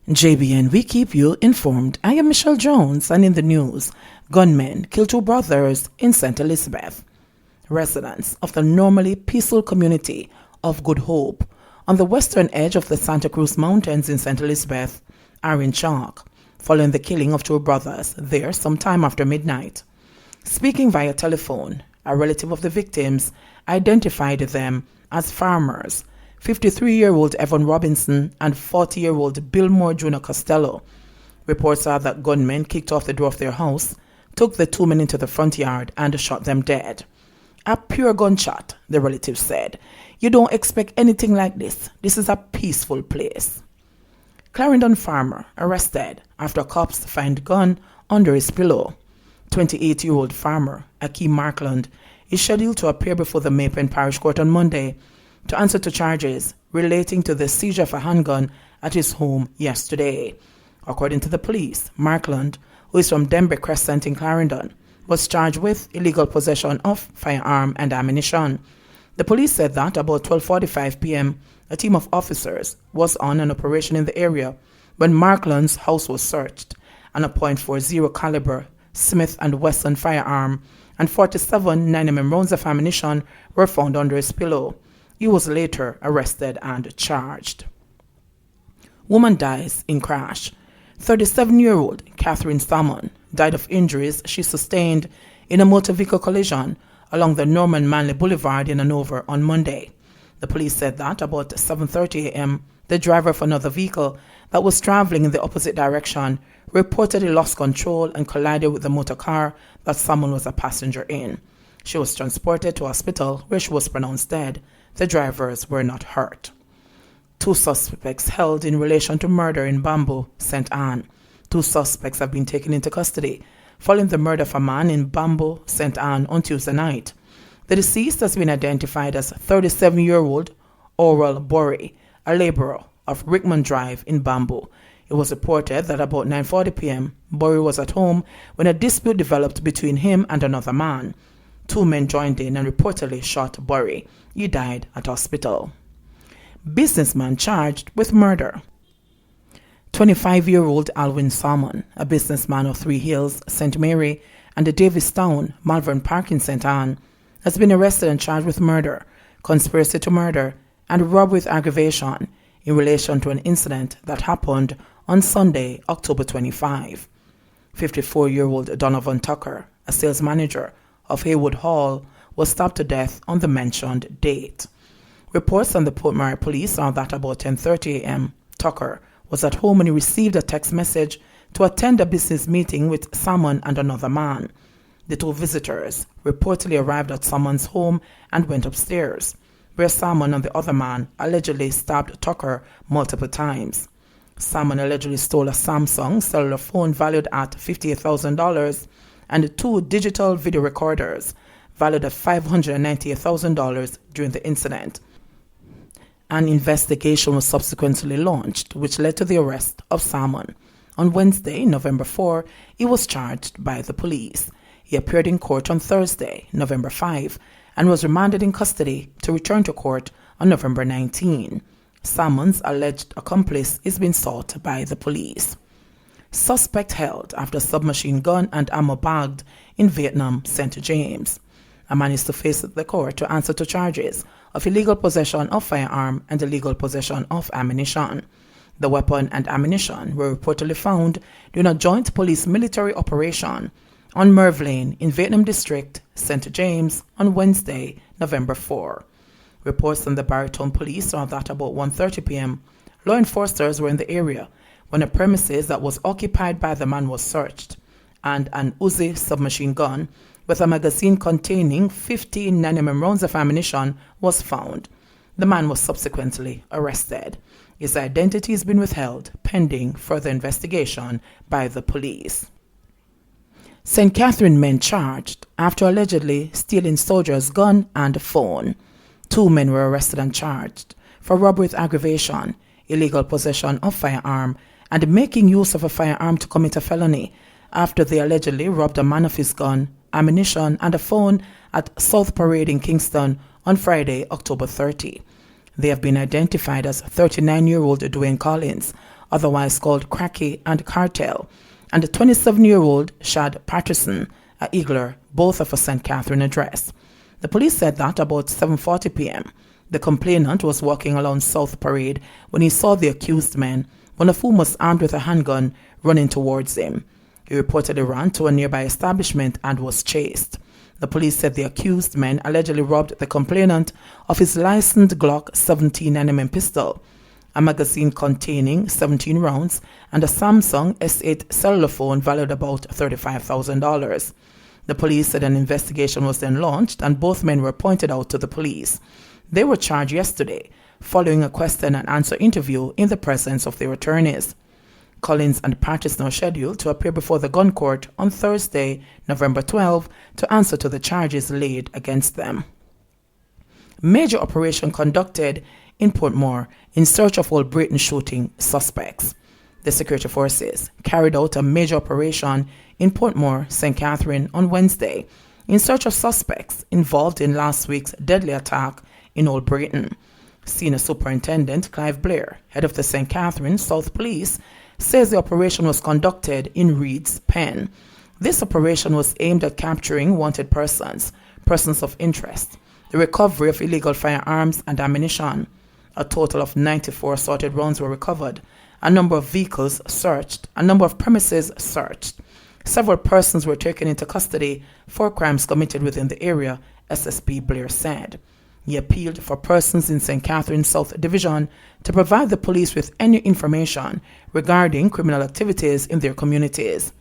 JBN, we keep you informed. I am Michelle Jones, and in the news, gunmen kill two brothers in St. Elizabeth. Residents of the normally peaceful community of Good Hope on the western edge of the Santa Cruz Mountains in St. Elizabeth are in shock following the killing of two brothers there sometime after midnight. Speaking via telephone, a relative of the victims identified them as farmers, 53-year-old Evan Robinson and 40-year-old Billmore Jr. Costello. Reports are that gunmen kicked off the door of their house, took the two men into the front yard and shot them dead. A pure gunshot, the relative said. You don't expect anything like this. This is a peaceful place. Clarendon farmer arrested after cops find gun under his pillow. 28-year-old farmer Akeem Markland is scheduled to appear before the Maypen Parish Court on Monday to answer to charges relating to the seizure of a handgun at his home yesterday. According to the police, Markland, who is from Denby Crescent in Clarendon, was charged with illegal possession of firearm and ammunition. The police said that about 12:45 p.m., a team of officers was on an operation in the area when Markland's house was searched, and a .40 caliber Smith & Wesson firearm and 47 9mm rounds of ammunition were found under his pillow. He was later arrested and charged. Woman dies in crash. 37-year-old Catherine Salmon died of injuries she sustained in a motor vehicle collision along the Norman Manley Boulevard in Handover on Monday. The police said that about 7:30 a.m., the driver of another vehicle that was traveling in the opposite direction reportedly lost control and collided with the motor car that Salmon was a passenger in. She was transported to a hospital where she was pronounced dead. The drivers were not hurt. Two suspects held in relation to murder in Bamboo, St. Anne. Two suspects have been taken into custody following the murder of a man in Bamboo, St. Anne on Tuesday night. The deceased has been identified as 37-year-old Oral Borey, a laborer of Rickman Drive in Bamboo. It was reported that about 9:40 p.m., Borey was at home when a dispute developed between him and another man. Two men joined in and reportedly shot Borey. He died at hospital. Businessman charged with murder. 25-year-old Alwyn Salmon, a businessman of Three Hills, St. Mary, and the Davistown, Malvern Park in St. Anne, has been arrested and charged with murder, conspiracy to murder, and robbery with aggravation in relation to an incident that happened on Sunday, October 25. 54-year-old Donovan Tucker, a sales manager of Haywood Hall, was stabbed to death on the mentioned date. Reports on the Portmore police are that about 10:30 a.m., Tucker was at home when he received a text message to attend a business meeting with Salmon and another man. The two visitors reportedly arrived at Salmon's home and went upstairs, where Salmon and the other man allegedly stabbed Tucker multiple times. Salmon allegedly stole a Samsung cellular phone valued at $58,000 and two digital video recorders valued at $598,000 during the incident. An investigation was subsequently launched, which led to the arrest of Salmon. On Wednesday, November 4, he was charged by the police. He appeared in court on Thursday, November 5, and was remanded in custody to return to court on November 19. Salmon's alleged accomplice is being sought by the police. Suspect held after submachine gun and ammo bagged in Vietnam, St. James. A man is to face the court to answer to charges of illegal possession of firearm and illegal possession of ammunition. The weapon and ammunition were reportedly found during a joint police-military operation on Merv Lane in Vietnam District, St. James, on Wednesday, November 4. Reports from the Baritone police are that about 1:30 p.m., law enforcers were in the area when a premises that was occupied by the man was searched, and an Uzi submachine gun with a magazine containing 15 9mm rounds of ammunition was found. The man was subsequently arrested. His identity has been withheld pending further investigation by the police. St. Catherine men charged after allegedly stealing soldiers' gun and phone. Two men were arrested and charged for robbery with aggravation, illegal possession of firearm, and making use of a firearm to commit a felony after they allegedly robbed a man of his gun, ammunition, and a phone at South Parade in Kingston on Friday, October 30. They have been identified as 39-year-old Dwayne Collins otherwise called Cracky and Cartel, and the 27-year-old Shad Patterson, a Igler, both of a St. Catherine address. The police said that about 7:40 p.m., the complainant was walking along South Parade when he saw the accused men, one of whom was armed with a handgun, running towards him. He reportedly ran to a nearby establishment and was chased. The police said the accused men allegedly robbed the complainant of his licensed Glock 17mm pistol, a magazine containing 17 rounds, and a Samsung S8 cellular phone valued about $35,000. The police said an investigation was then launched and both men were pointed out to the police. They were charged yesterday, following a question and answer interview in the presence of their attorneys. Collins and Patterson are scheduled to appear before the gun court on Thursday, November 12, to answer to the charges laid against them. Major operation conducted in Portmore in search of Old Britain shooting suspects. The security forces carried out a major operation in Portmore, St. Catherine on Wednesday in search of suspects involved in last week's deadly attack in Old Britain. Senior Superintendent Clive Blair, head of the St. Catherine South Police, says the operation was conducted in Reed's Pen. This operation was aimed at capturing wanted persons, persons of interest, the recovery of illegal firearms and ammunition. A total of 94 assorted rounds were recovered, a number of vehicles searched, a number of premises searched. Several persons were taken into custody for crimes committed within the area, SSP Blair said. He appealed for persons in St. Catherine South Division to provide the police with any information regarding criminal activities in their communities.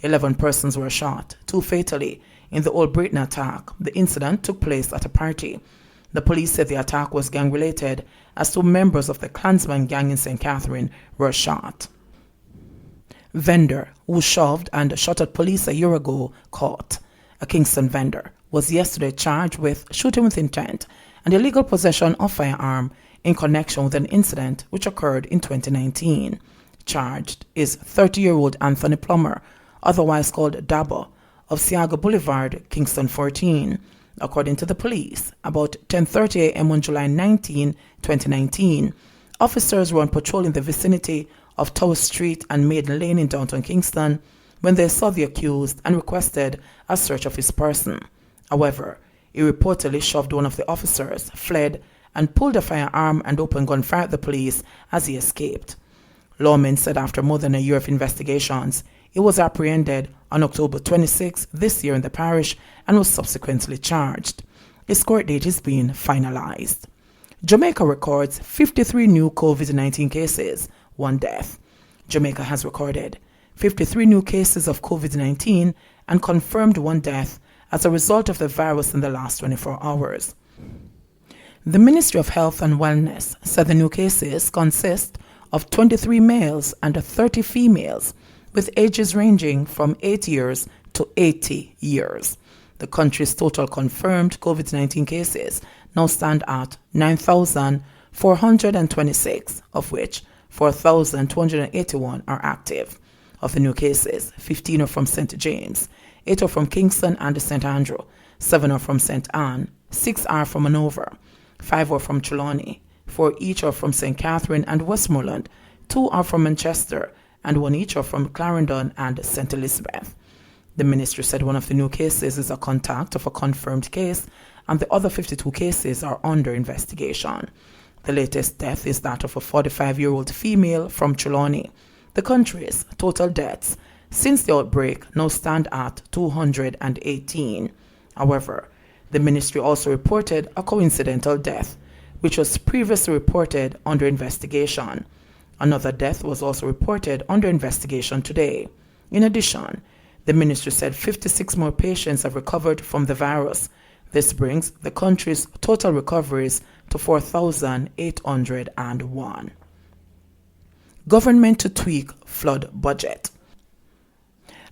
11 persons were shot, 2 fatally, in the Old Britain attack. The incident took place at a party. The police said the attack was gang-related, as 2 members of the Klansman gang in St. Catherine were shot. Vendor who shoved and shot at police a year ago caught. A Kingston vendor was yesterday charged with shooting with intent and illegal possession of firearm in connection with an incident which occurred in 2019. Charged is 30-year-old Anthony Plummer, otherwise called Dabo, of Siaga Boulevard, Kingston 14. According to the police, about 10:30 a.m. on July 19, 2019, officers were on patrol in the vicinity of Tower Street and Maiden Lane in downtown Kingston when they saw the accused and requested a search of his person. However, he reportedly shoved one of the officers, fled, and pulled a firearm and opened gunfire at the police as he escaped. Lawmen said after more than a year of investigations, he was apprehended on October 26 this year in the parish and was subsequently charged. His court date is being finalized. Jamaica records 53 new COVID-19 cases, 1 death. Jamaica has recorded 53 new cases of COVID-19 and confirmed 1 death as a result of the virus in the last 24 hours. The Ministry of Health and Wellness said the new cases consist of 23 males and 30 females with ages ranging from 8 years to 80 years. The country's total confirmed COVID-19 cases now stand at 9,426, of which 4,281 are active. Of the new cases, 15 are from St. James, 8 are from Kingston and St. Andrew, 7 are from St. Anne, 6 are from Handover, 5 are from Trelawney, 4 each are from St. Catherine and Westmoreland, 2 are from Manchester, and 1 each are from Clarendon and St. Elizabeth. The ministry said one of the new cases is a contact of a confirmed case, and the other 52 cases are under investigation. The latest death is that of a 45-year-old female from Trelawney. The country's total deaths since the outbreak now stand at 218. However, the ministry also reported a coincidental death, which was previously reported under investigation. Another death was also reported under investigation today. In addition, the ministry said 56 more patients have recovered from the virus. This brings the country's total recoveries to 4,801. Government to tweak flood budget.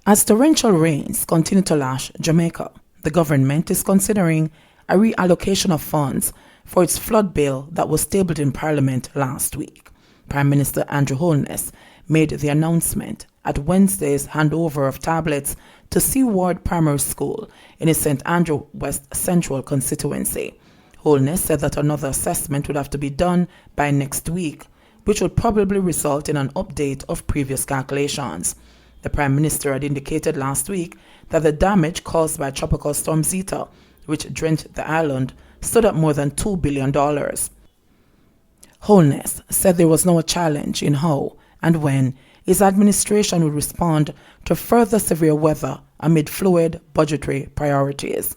As torrential rains continue to lash Jamaica, the government is considering a reallocation of funds for its flood bill that was tabled in Parliament last week. Prime Minister Andrew Holness made the announcement at Wednesday's handover of tablets to Seaward Primary School in his St. Andrew West Central constituency. Holness said that another assessment would have to be done by next week, which would probably result in an update of previous calculations. The Prime Minister had indicated last week that the damage caused by Tropical Storm Zeta, which drenched the island, stood at more than $2 billion. Holness said there was no challenge in how and when his administration would respond to further severe weather amid fluid budgetary priorities.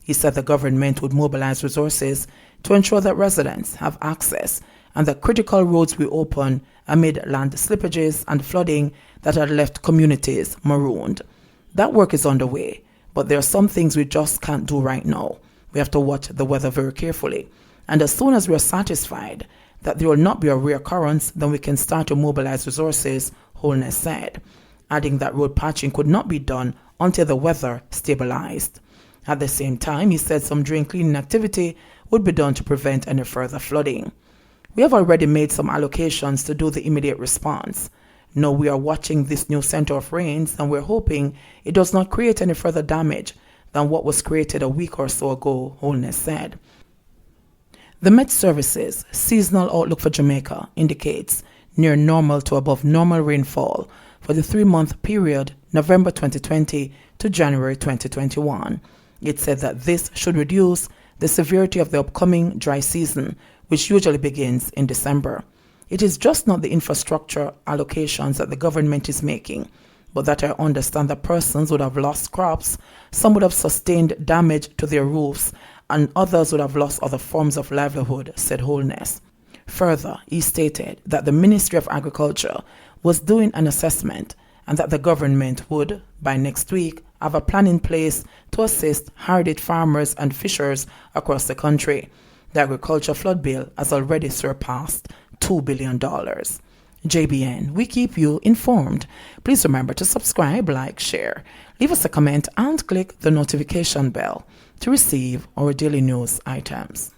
He said the government would mobilize resources to ensure that residents have access and that critical roads will open amid land slippages and flooding that had left communities marooned. That work is underway, but there are some things we just can't do right now. We have to watch the weather very carefully. And as soon as we are satisfied that there will not be a reoccurrence, then we can start to mobilize resources, Holness said, adding that road patching could not be done until the weather stabilized. At the same time, he said some drain cleaning activity would be done to prevent any further flooding. We have already made some allocations to do the immediate response. Now we are watching this new center of rains and we're hoping it does not create any further damage than what was created a week or so ago, Holness said. The Met Service's seasonal outlook for Jamaica indicates near normal to above normal rainfall for the 3-month period November 2020 to January 2021. It said that this should reduce the severity of the upcoming dry season, which usually begins in December. It is just not the infrastructure allocations that the government is making, but that I understand that persons would have lost crops, some would have sustained damage to their roofs, and others would have lost other forms of livelihood, said Holness. Further, he stated that the Ministry of Agriculture was doing an assessment and that the government would, by next week, have a plan in place to assist hard-hit farmers and fishers across the country. The agriculture flood bill has already surpassed $2 billion. JBN, we keep you informed. Please remember to subscribe, like, share, leave us a comment, and click the notification bell to receive our daily news items.